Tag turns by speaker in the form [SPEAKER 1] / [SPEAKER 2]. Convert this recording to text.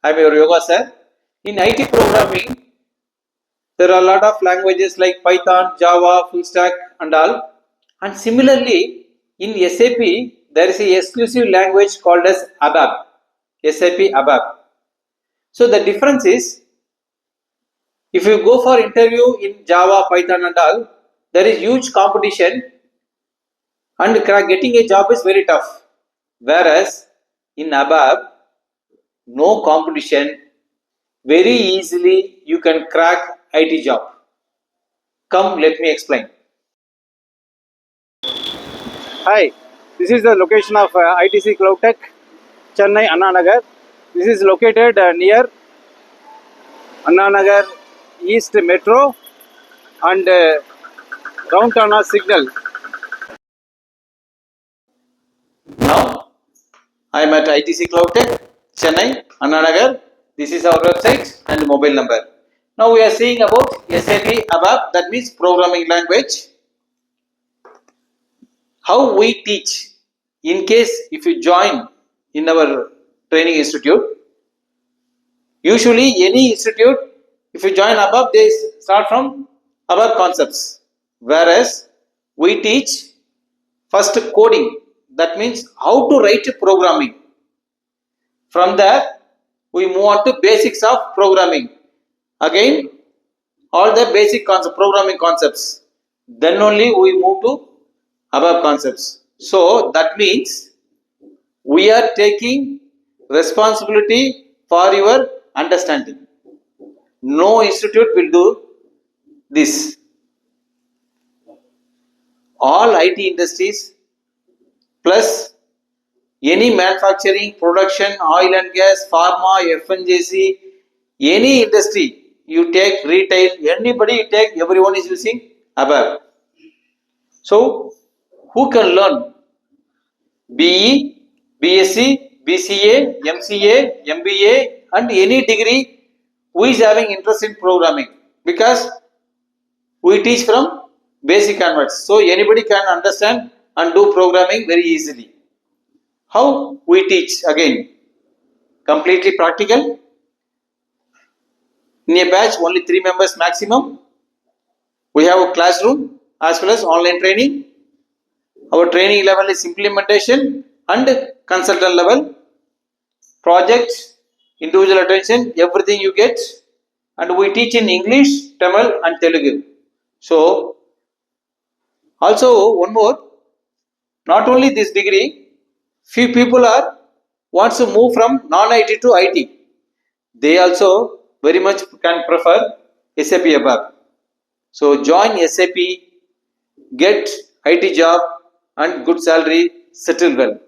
[SPEAKER 1] I am your yoga sir. In IT programming, there are a lot of languages like Python, Java, full stack and all. And similarly, in SAP, there is a exclusive language called as ABAP, SAP ABAP. So the difference is, if you go for interview in Java, Python and all, there is huge competition and getting a job is very tough. Whereas in ABAP, no competition, very easily you can crack IT job. Come, let me explain.
[SPEAKER 2] Hi, this is the location of ITC Cloud Tech, Chennai, Nagar. This is located near Nagar East Metro and Round Signal.
[SPEAKER 1] Now, I am at ITC Cloud Tech, Chennai, Nagar. This is our website and mobile number. Now we are seeing about SAP ABAP, that means programming language. How we teach, in case if you join in our training institute, usually any institute, if you join ABAP, they start from ABAP concepts. Whereas we teach first coding, that means how to write programming. From there, we move on to basics of programming. Again, all the basic programming concepts. Then only we move to ABAP concepts. So that means we are taking responsibility for your understanding. No institute will do this. All IT industries plus any manufacturing, production, oil and gas, pharma, FNJC, any industry you take, retail, anybody you take, everyone is using ABAP. So, who can learn? BE, BSc, BCA, MCA, MBA and any degree who is having interest in programming, because we teach from basic onwards. So, anybody can understand and do programming very easily. How we teach? Again, completely practical. In a batch, only 3 members maximum. We have a classroom as well as online training. Our training level is implementation and consultant level. Projects, individual attention, everything you get. And we teach in English, Tamil and Telugu. So, also one more, not only this degree, few people wants to move from non-IT to IT. They also very much can prefer SAP ABAP. So join SAP, get IT job and good salary, settle well.